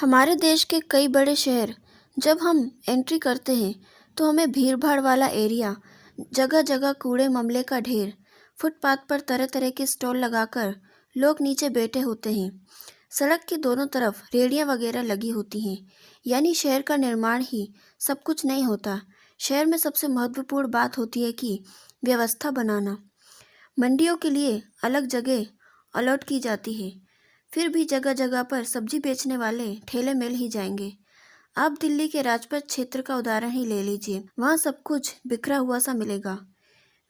हमारे देश के कई बड़े शहर जब हम एंट्री करते हैं तो हमें भीड़ भाड़ वाला एरिया, जगह जगह कूड़े ममले का ढेर, फुटपाथ पर तरह तरह के स्टॉल लगाकर लोग नीचे बैठे होते हैं। सड़क के दोनों तरफ रेहड़ियां वगैरह लगी होती हैं। यानी शहर का निर्माण ही सब कुछ नहीं होता। शहर में सबसे महत्वपूर्ण बात होती है कि व्यवस्था बनाना। मंडियों के लिए अलग जगह अलॉट की जाती है। फिर भी जगह जगह पर सब्जी बेचने वाले ठेले मिल ही जाएंगे। आप दिल्ली के राजपथ क्षेत्र का उदाहरण ही ले लीजिए। वहाँ सब कुछ बिखरा हुआ सा मिलेगा।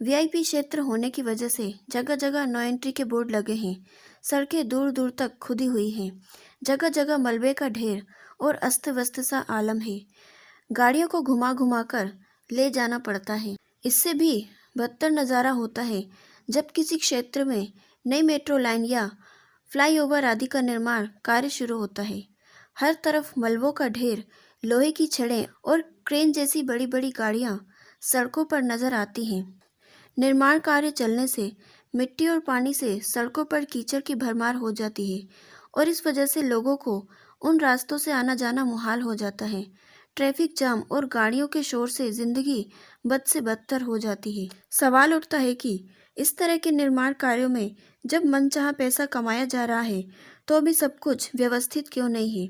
वीआईपी क्षेत्र होने की वजह से जगह जगह नो एंट्री के बोर्ड लगे हैं। सड़कें दूर दूर तक खुदी हुई हैं। जगह जगह मलबे का ढेर और अस्त व्यस्त सा आलम है। गाड़ियों को घुमा घुमा कर ले जाना पड़ता है। इससे भी बदतर नज़ारा होता है जब किसी क्षेत्र में नई मेट्रो लाइन या फ्लाईओवर आदि का निर्माण कार्य शुरू होता है। हर तरफ मलबों का ढेर, लोहे की छड़ें और क्रेन जैसी बड़ी बड़ी गाड़ियां सड़कों पर नजर आती हैं। निर्माण कार्य चलने से मिट्टी और पानी से सड़कों पर कीचड़ की भरमार हो जाती है और इस वजह से लोगों को उन रास्तों से आना जाना मुहाल हो जाता है। ट्रैफिक जाम और गाड़ियों के शोर से जिंदगी बद से बदतर हो जाती है। सवाल उठता है कि इस तरह के निर्माण कार्यों में जब मनचाहा पैसा कमाया जा रहा है तो अभी सब कुछ व्यवस्थित क्यों नहीं है।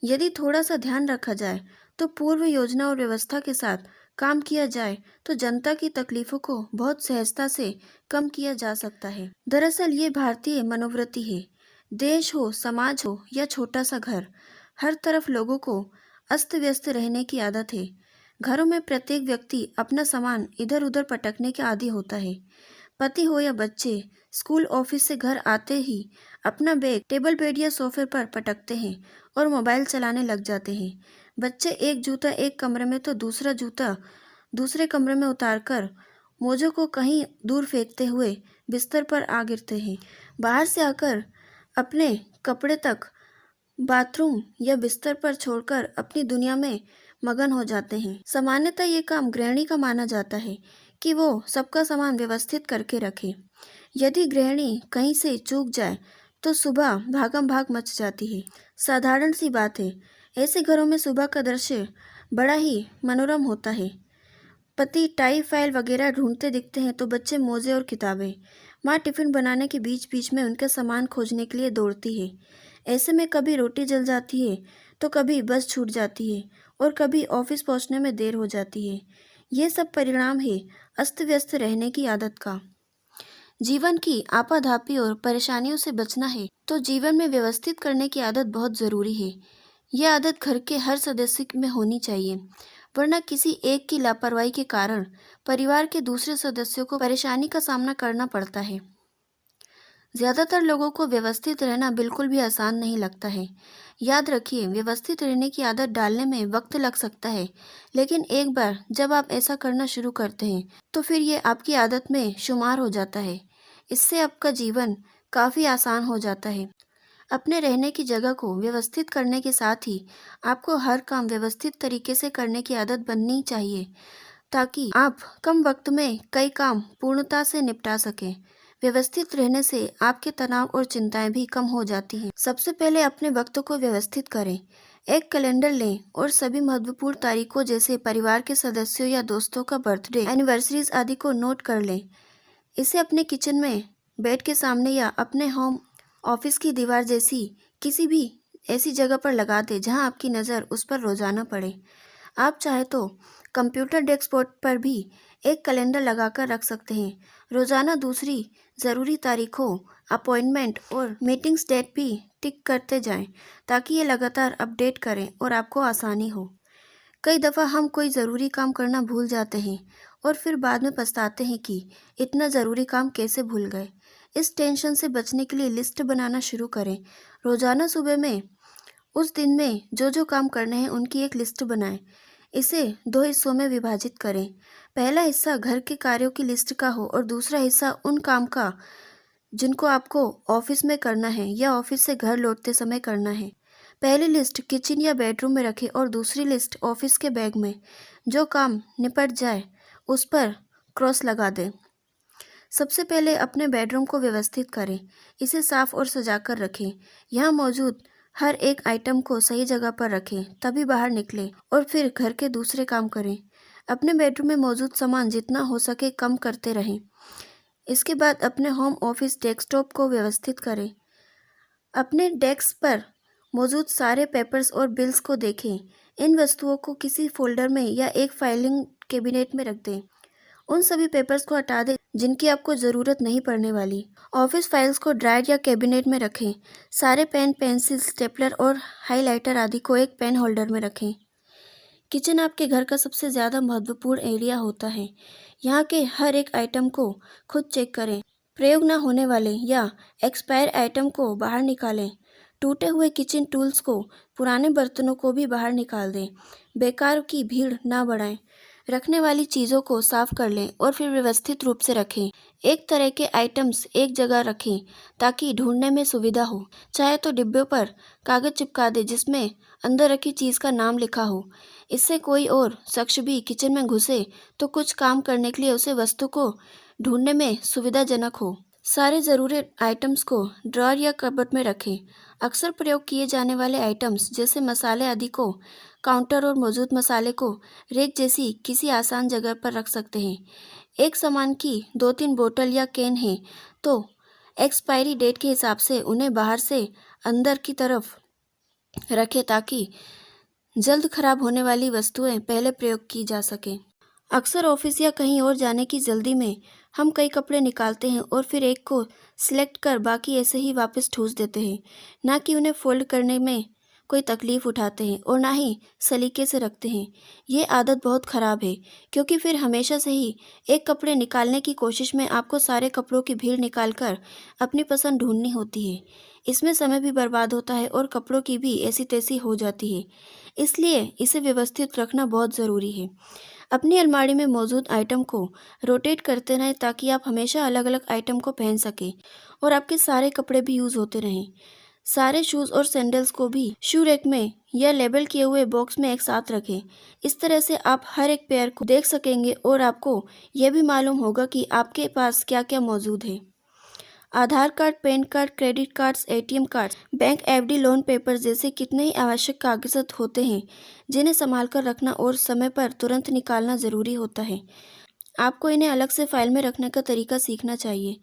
यदि थोड़ा सा ध्यान रखा जाए तो पूर्व योजना और व्यवस्था के साथ काम किया जाए तो जनता की तकलीफों को बहुत सहजता से कम किया जा सकता है। दरअसल ये भारतीय मनोवृत्ति है। देश हो, समाज हो या छोटा सा घर, हर तरफ लोगों को अस्त व्यस्त रहने की आदत है। घरों में प्रत्येक व्यक्ति अपना सामान इधर उधर पटकने के आदी होता है। पति हो या बच्चे, स्कूल ऑफिस से घर आते ही अपना बैग टेबल बेड या सोफे पर पटकते हैं और मोबाइल चलाने लग जाते हैं। बच्चे एक जूता एक कमरे में तो दूसरा जूता दूसरे कमरे में उतारकर मोजों को कहीं दूर फेंकते हुए बिस्तर पर आ गिरते हैं। बाहर से आकर अपने कपड़े तक बाथरूम या बिस्तर पर छोड़कर अपनी दुनिया में मगन हो जाते हैं। सामान्यतः ये काम गृहिणी का माना जाता है कि वो सबका सामान व्यवस्थित करके रखे। यदि गृहिणी कहीं से चूक जाए तो सुबह भागम भाग मच जाती है। साधारण सी बात है। ऐसे घरों में सुबह का दृश्य बड़ा ही मनोरम होता है। पति टाई फाइल वगैरह ढूंढते दिखते हैं तो बच्चे मोजे और किताबें। माँ टिफिन बनाने के बीच बीच में उनका सामान खोजने के लिए दौड़ती है। ऐसे में कभी रोटी जल जाती है तो कभी बस छूट जाती है और कभी ऑफिस पहुंचने में देर हो जाती है। ये सब परिणाम है अस्त व्यस्त रहने की आदत का। जीवन की आपाधापी और परेशानियों से बचना है तो जीवन में व्यवस्थित करने की आदत बहुत ज़रूरी है। यह आदत घर के हर सदस्य में होनी चाहिए, वरना किसी एक की लापरवाही के कारण परिवार के दूसरे सदस्यों को परेशानी का सामना करना पड़ता है। ज़्यादातर लोगों को व्यवस्थित रहना बिल्कुल भी आसान नहीं लगता है। याद रखिए, व्यवस्थित रहने की आदत डालने में वक्त लग सकता है, लेकिन एक बार जब आप ऐसा करना शुरू करते हैं तो फिर ये आपकी आदत में शुमार हो जाता है। इससे आपका जीवन काफ़ी आसान हो जाता है। अपने रहने की जगह को व्यवस्थित करने के साथ ही आपको हर काम व्यवस्थित तरीके से करने की आदत बननी चाहिए, ताकि आप कम वक्त में कई काम पूर्णता से निपटा सकें। व्यवस्थित रहने से आपके तनाव और चिंताएं भी कम हो जाती हैं। सबसे पहले अपने वक्त को व्यवस्थित करें। एक कैलेंडर लें और सभी महत्वपूर्ण तारीखों जैसे परिवार के सदस्यों या दोस्तों का बर्थडे, एनिवर्सरीज आदि को नोट कर लें। इसे अपने किचन में बेड के सामने या अपने होम ऑफिस की दीवार जैसी किसी भी ऐसी जगह पर लगा दें जहां आपकी नज़र उस पर रोजाना पड़े। आप चाहे तो कंप्यूटर डेस्कटॉप पर भी एक कैलेंडर लगाकर रख सकते हैं। रोजाना दूसरी ज़रूरी तारीखों, अपॉइंटमेंट और मीटिंग्स डेट भी टिक करते जाएं, ताकि ये लगातार अपडेट करें और आपको आसानी हो। कई दफ़ा हम कोई ज़रूरी काम करना भूल जाते हैं और फिर बाद में पछताते हैं कि इतना ज़रूरी काम कैसे भूल गए। इस टेंशन से बचने के लिए लिस्ट बनाना शुरू करें। रोज़ाना सुबह में उस दिन में जो जो काम करने हैं उनकी एक लिस्ट बनाएं। इसे 2 हिस्सों में विभाजित करें। पहला हिस्सा घर के कार्यों की लिस्ट का हो और दूसरा हिस्सा उन काम का जिनको आपको ऑफिस में करना है या ऑफिस से घर लौटते समय करना है। पहली लिस्ट किचन या बेडरूम में रखें और दूसरी लिस्ट ऑफिस के बैग में। जो काम निपट जाए उस पर क्रॉस लगा दें। सबसे पहले अपने बेडरूम को व्यवस्थित करें। इसे साफ और सजाकर रखें। यहाँ मौजूद हर एक आइटम को सही जगह पर रखें, तभी बाहर निकलें और फिर घर के दूसरे काम करें। अपने बेडरूम में मौजूद सामान जितना हो सके कम करते रहें। इसके बाद अपने होम ऑफिस डेस्कटॉप को व्यवस्थित करें। अपने डेस्क पर मौजूद सारे पेपर्स और बिल्स को देखें। इन वस्तुओं को किसी फोल्डर में या एक फाइलिंग कैबिनेट में रख दें। उन सभी पेपर्स को हटा दें जिनकी आपको ज़रूरत नहीं पड़ने वाली। ऑफिस फाइल्स को ड्रायर या कैबिनेट में रखें। सारे पेन, पेंसिल, स्टेपलर और हाइलाइटर आदि को एक पेन होल्डर में रखें। किचन आपके घर का सबसे ज़्यादा महत्वपूर्ण एरिया होता है। यहाँ के हर एक आइटम को खुद चेक करें। प्रयोग न होने वाले या एक्सपायर आइटम को बाहर निकालें। टूटे हुए किचन टूल्स को, पुराने बर्तनों को भी बाहर निकाल दें। बेकार की भीड़ ना बढ़ाएं। रखने वाली चीज़ों को साफ कर लें और फिर व्यवस्थित रूप से रखें। एक तरह के आइटम्स एक जगह रखें ताकि ढूंढने में सुविधा हो। चाहे तो डिब्बे पर कागज़ चिपका दें जिसमें अंदर रखी चीज़ का नाम लिखा हो। इससे कोई और शख्स भी किचन में घुसे तो कुछ काम करने के लिए उसे वस्तु को ढूंढने में सुविधाजनक हो। सारे ज़रूरी आइटम्स को ड्रॉअर या कबर्ड में रखें। अक्सर प्रयोग किए जाने वाले आइटम्स जैसे मसाले आदि को काउंटर और मौजूद मसाले को रेक जैसी किसी आसान जगह पर रख सकते हैं। एक सामान की 2-3 बोतल या कैन है तो एक्सपायरी डेट के हिसाब से उन्हें बाहर से अंदर की तरफ रखें ताकि जल्द खराब होने वाली वस्तुएं पहले प्रयोग की जा सकें। अक्सर ऑफिस या कहीं और जाने की जल्दी में हम कई कपड़े निकालते हैं और फिर एक को सिलेक्ट कर बाकी ऐसे ही वापस ठूस देते हैं। ना कि उन्हें फोल्ड करने में कोई तकलीफ उठाते हैं और ना ही सलीके से रखते हैं। ये आदत बहुत ख़राब है क्योंकि फिर हमेशा से ही एक कपड़े निकालने की कोशिश में आपको सारे कपड़ों की भीड़ निकालकर अपनी पसंद ढूंढनी होती है। इसमें समय भी बर्बाद होता है और कपड़ों की भी ऐसी तैसी हो जाती है। इसलिए इसे व्यवस्थित रखना बहुत ज़रूरी है। अपनी अलमारी में मौजूद आइटम को रोटेट करते रहें ताकि आप हमेशा अलग अलग आइटम को पहन सकें और आपके सारे कपड़े भी यूज़ होते रहें। सारे शूज़ और सैंडल्स को भी शू रैक में या लेबल किए हुए बॉक्स में एक साथ रखें। इस तरह से आप हर एक पेयर को देख सकेंगे और आपको यह भी मालूम होगा कि आपके पास क्या क्या मौजूद है। Aadhaar card, PAN card, credit cards, ATM cards, bank FD, loan paper जैसे कितने ही आवश्यक कागजात होते हैं जिन्हें संभाल कर रखना और समय पर तुरंत निकालना ज़रूरी होता है। आपको इन्हें अलग से फाइल में रखने का तरीका सीखना चाहिए।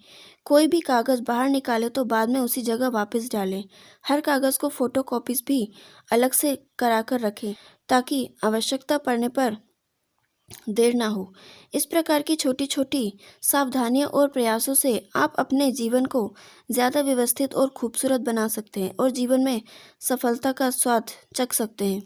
कोई भी कागज़ बाहर निकाले तो बाद में उसी जगह वापस डालें। हर कागज़ को फ़ोटोकॉपीज़ भी अलग से करा कर रखें ताकि आवश्यकता पड़ने पर देर ना हो। इस प्रकार की छोटी छोटी सावधानियां और प्रयासों से आप अपने जीवन को ज़्यादा व्यवस्थित और खूबसूरत बना सकते हैं और जीवन में सफलता का स्वाद चख सकते हैं।